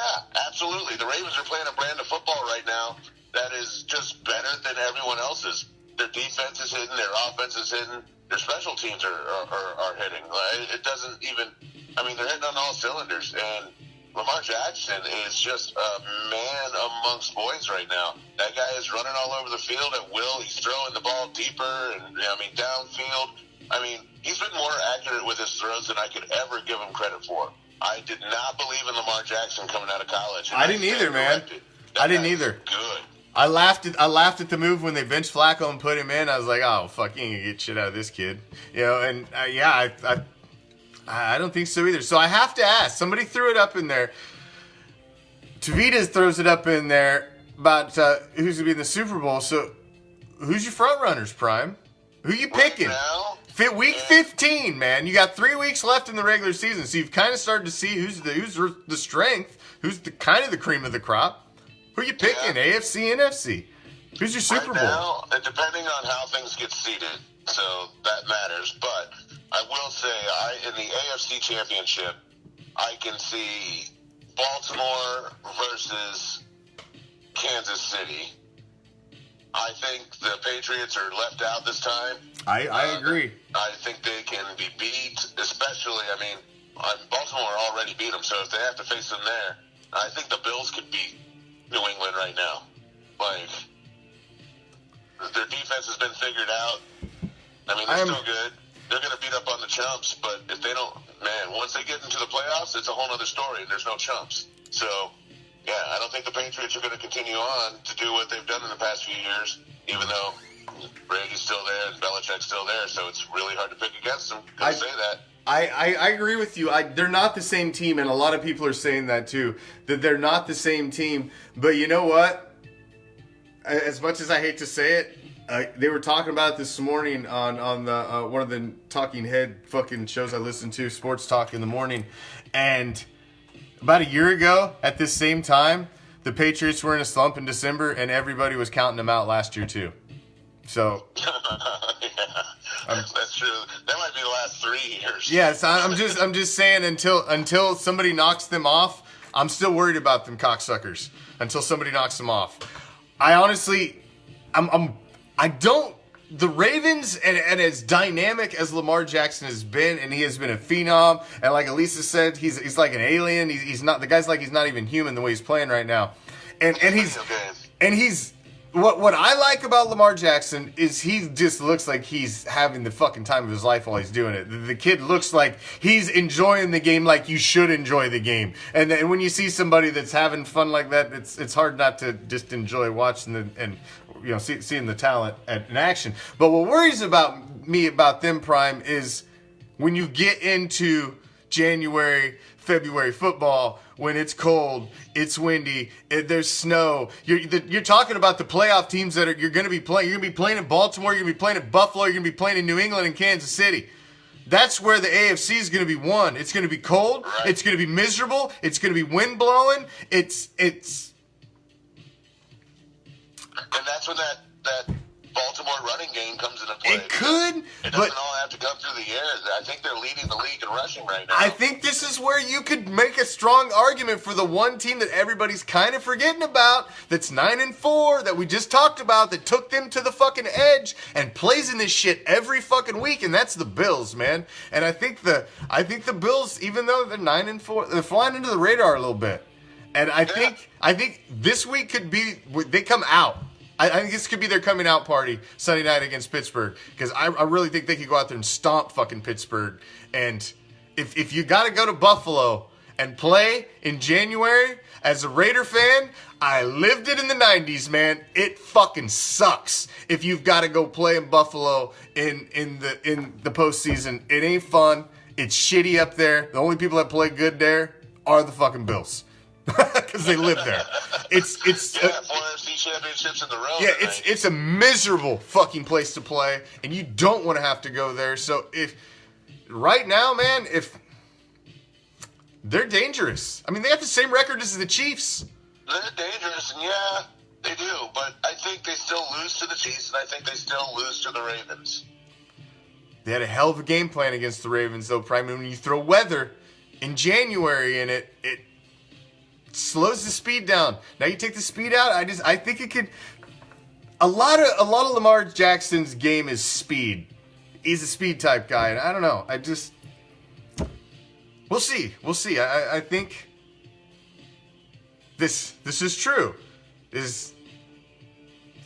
absolutely. The Ravens are playing a brand of football right now that is just better than everyone else's. Their defense is hitting, their offense is hitting, their special teams are hitting. It doesn't even, they're hitting on all cylinders. And Lamar Jackson is just a man amongst boys right now. That guy is running all over the field at will. He's throwing the ball deeper and, downfield. He's been more accurate with his throws than I could ever give him credit for. I did not believe in Lamar Jackson coming out of college. I didn't either, man. I didn't either. Good. I laughed at the move when they benched Flacco and put him in. I was like, oh, fuck, you ain't gonna get shit out of this kid. I don't think so either. So I have to ask. Somebody threw it up in there. Tavitas throws it up in there about who's going to be in the Super Bowl. So who's your front runners, Prime? Who you picking? Right now, Week 15, man. You got 3 weeks left in the regular season. So you've kind of started to see who's the strength, who's the kind of the cream of the crop. Who you picking? Yeah. AFC, NFC. Who's your Super Bowl? Now, depending on how things get seeded, so that matters. But I will say, in the AFC Championship, I can see Baltimore versus Kansas City. I think the Patriots are left out this time. I agree. I think they can be beat, especially, Baltimore already beat them, so if they have to face them there, I think the Bills could beat New England right now. Their defense has been figured out. They're still good. They're going to beat up on the chumps, but if they don't, once they get into the playoffs, it's a whole other story. There's no chumps. So, yeah, I don't think the Patriots are going to continue on to do what they've done in the past few years, even though Brady's still there and Belichick's still there, so it's really hard to pick against them. I say that. I agree with you. They're not the same team, and a lot of people are saying that too, that they're not the same team. But you know what? As much as I hate to say it, they were talking about it this morning on the one of the talking head fucking shows I listen to, Sports Talk in the Morning. And about a year ago, at this same time, the Patriots were in a slump in December, and everybody was counting them out last year too. So, that's true. That might be the last 3 years. Yes, I'm just saying until somebody knocks them off, I'm still worried about them cocksuckers. Until somebody knocks them off, I honestly, the Ravens, and as dynamic as Lamar Jackson has been, and he has been a phenom, and like Elisa said, he's like an alien. He's not, the guy's like he's not even human the way he's playing right now, and he's what I like about Lamar Jackson is he just looks like he's having the fucking time of his life while he's doing it. The kid looks like he's enjoying the game like you should enjoy the game, and when you see somebody that's having fun like that, it's hard not to just enjoy watching seeing the talent in action. But what worries me about them, Prime, is when you get into January, February football, when it's cold, it's windy, there's snow. You're talking about the playoff teams that you're going to be playing. You're going to be playing in Baltimore. You're going to be playing in Buffalo. You're going to be playing in New England and Kansas City. That's where the AFC is going to be won. It's going to be cold. Right. It's going to be miserable. It's going to be wind blowing. It's. And that's when that Baltimore running game comes into play. It could. It doesn't all have to come through the air. I think they're leading the league in rushing right now. I think this is where you could make a strong argument for the one team that everybody's kind of forgetting about, that's 9-4, that we just talked about, that took them to the fucking edge and plays in this shit every fucking week, and that's the Bills, man. And I think the Bills, even though they're 9-4, they're flying under the radar a little bit. And I think this week could be they come out. I think this could be their coming out party Sunday night against Pittsburgh, because I really think they could go out there and stomp fucking Pittsburgh. And if you got to go to Buffalo and play in January as a Raider fan, I lived it in the 90s, man. It fucking sucks if you've got to go play in Buffalo in the postseason. It ain't fun. It's shitty up there. The only people that play good there are the fucking Bills. Because they live there. It's 4 NFC championships in the row. Yeah, it's a miserable fucking place to play, and you don't want to have to go there. So if right now, man, if they're dangerous. I mean, they have the same record as the Chiefs. They're dangerous, and yeah, they do. But I think they still lose to the Chiefs, and I think they still lose to the Ravens. They had a hell of a game plan against the Ravens, though. Probably when you throw weather in January in it slows the speed down. Now you take the speed out. I think it could. A lot of Lamar Jackson's game is speed. He's a speed type guy, and I don't know. We'll see. I think this is true. Is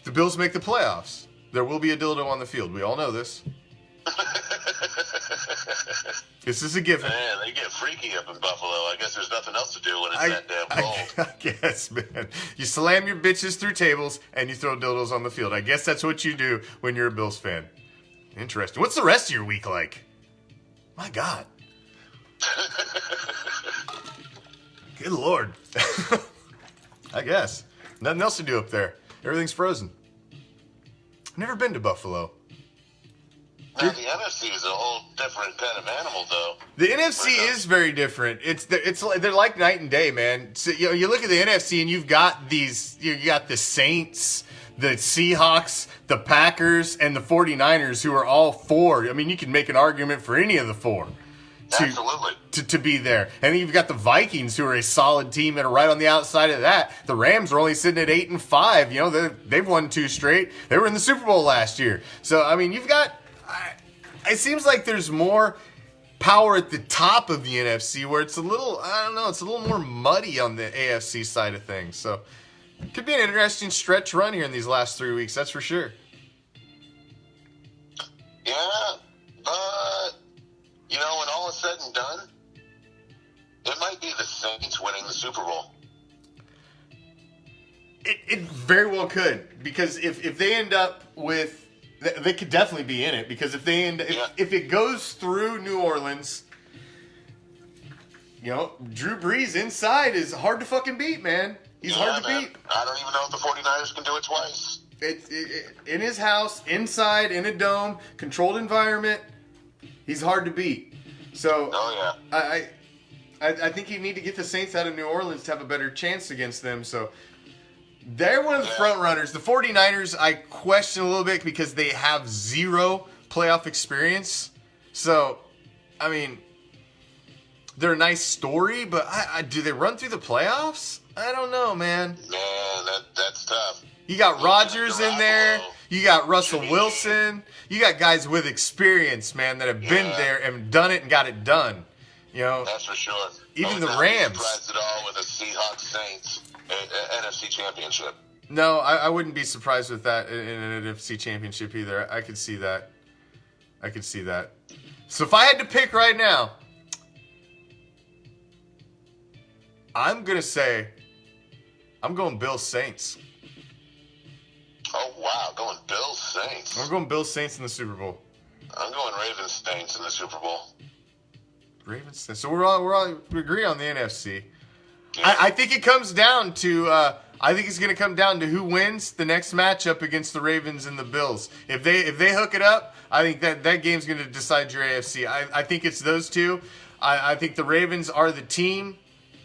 the Bills make the playoffs, there will be a dildo on the field. We all know this. This is a given. Man, they get freaky up in Buffalo. I guess there's nothing else to do when it's that damn cold. I guess, man. You slam your bitches through tables and you throw dildos on the field. I guess that's what you do when you're a Bills fan. Interesting. What's the rest of your week like? My God. Good Lord. I guess. Nothing else to do up there. Everything's frozen. I've never been to Buffalo. Now, the NFC is a whole different kind of animal, though. The NFC is very different. They're like night and day, man. So, you look at the NFC and you've got you got the Saints, the Seahawks, the Packers, and the 49ers, who are all four. I mean, you can make an argument for any of the four. Absolutely. To be there. And then you've got the Vikings, who are a solid team and are right on the outside of that. The Rams are only sitting at 8-5. They've won 2 straight. They were in the Super Bowl last year. So, I mean, you've got... It seems like there's more power at the top of the NFC, where it's a little, I don't know, it's a little more muddy on the AFC side of things. So it could be an interesting stretch run here in these last 3 weeks, that's for sure. Yeah, but, when all is said and done, it might be the Saints winning the Super Bowl. It very well could, because if they end up with... They could definitely be in it, because if it goes through New Orleans, Drew Brees inside is hard to fucking beat, man. He's hard to beat. I don't even know if the 49ers can do it twice. In his house, inside, in a dome, controlled environment, he's hard to beat. So, I think you need to get the Saints out of New Orleans to have a better chance against them. So, they're one of the front runners. The 49ers, I question a little bit because they have 0 playoff experience. So, I mean, they're a nice story, but do they run through the playoffs? I don't know, man. Man, that's tough. You got Rodgers in there. You got Russell Wilson. You got guys with experience, man, that have been there and done it and got it done. That's for sure. Even the Rams. Surprised at all with the Seahawks Saints NFC Championship. No, I wouldn't be surprised with that in an NFC Championship either. I could see that. So if I had to pick right now, I'm going to say I'm going Bills Saints. Oh, wow. Going Bills Saints. I'm going Bills Saints in the Super Bowl. I'm going Ravens Saints in the Super Bowl. Ravens Saints. So we agree on the NFC. Yeah. I think it comes down to I think it's going to come down to who wins the next matchup against the Ravens and the Bills. If they hook it up, I think that game's going to decide your AFC. I think it's those two. I think the Ravens are the team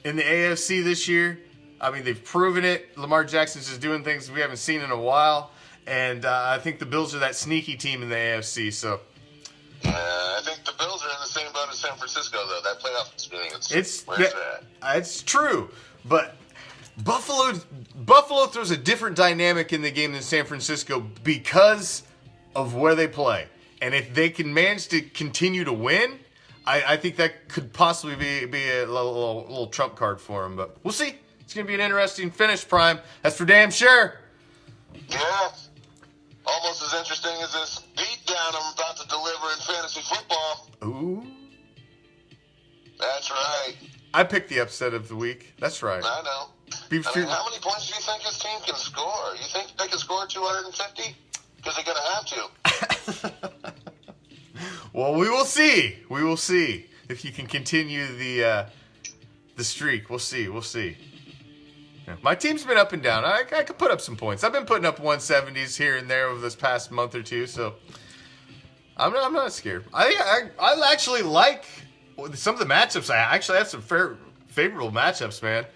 in the AFC this year. I mean, they've proven it. Lamar Jackson's just doing things we haven't seen in a while. And I think the Bills are that sneaky team in the AFC. So I think the Bills are in the same boat as San Francisco, though. That playoff experience. It's true. But Buffalo throws a different dynamic in the game than San Francisco because of where they play. And if they can manage to continue to win, I think that could possibly be a little trump card for them. But we'll see. It's going to be an interesting finish, Prime. That's for damn sure. Yeah. Almost as interesting as this beatdown I'm about to deliver in fantasy football. Ooh. That's right. I picked the upset of the week. That's right. I know. How many points do you think his team can score? You think they can score 250? Because they're going to have to. Well, we will see. We will see if you can continue the streak. We'll see. We'll see. Yeah. My team's been up and down. I could put up some points. I've been putting up 170s here and there over this past month or two, so I'm not scared. I actually like some of the matchups. I actually have some favorable matchups, man,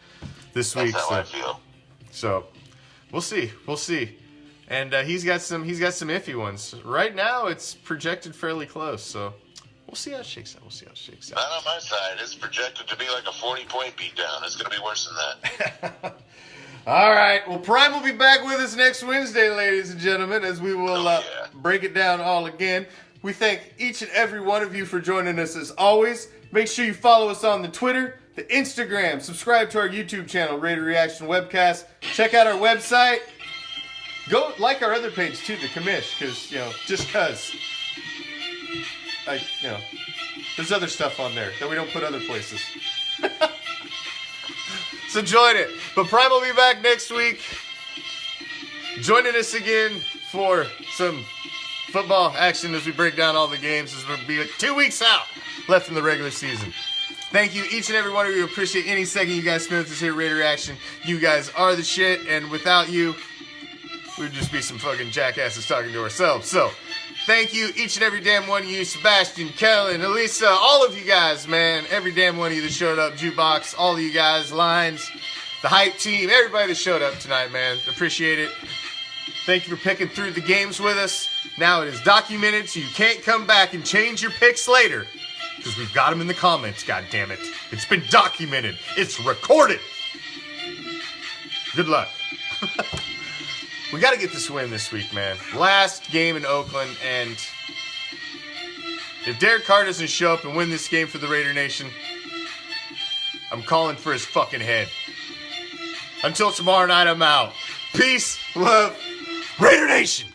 this week. That's how I feel. So we'll see. We'll see. And he's got some iffy ones. Right now, it's projected fairly close, so we'll see how it shakes out. Not on my side. It's projected to be like a 40-point beatdown. It's going to be worse than that. All right. Well, Prime will be back with us next Wednesday, ladies and gentlemen, as we will break it down all again. We thank each and every one of you for joining us as always. Make sure you follow us on the Twitter, the Instagram. Subscribe to our YouTube channel, Raider Reaction Webcast. Check out our website. Go like our other page too, the Commish, because just cause, there's other stuff on there that we don't put other places. So join it. But Prime will be back next week, joining us again for some football action as we break down all the games. As we'll be 2 weeks out left in the regular season. Thank you, each and every one of you. Appreciate any second you guys spend with us here, Raider Reaction. You guys are the shit, and without you, we'd just be some fucking jackasses talking to ourselves. So, thank you, each and every damn one of you, Sebastian, Kellen, Elisa, all of you guys, man. Every damn one of you that showed up, Jukebox, all of you guys, Lines, the hype team, everybody that showed up tonight, man. Appreciate it. Thank you for picking through the games with us. Now it is documented, so you can't come back and change your picks later, because we've got them in the comments, goddammit. It's been documented. It's recorded. Good luck. We got to get this win this week, man. Last game in Oakland, and if Derek Carr doesn't show up and win this game for the Raider Nation, I'm calling for his fucking head. Until tomorrow night, I'm out. Peace, love, Raider Nation!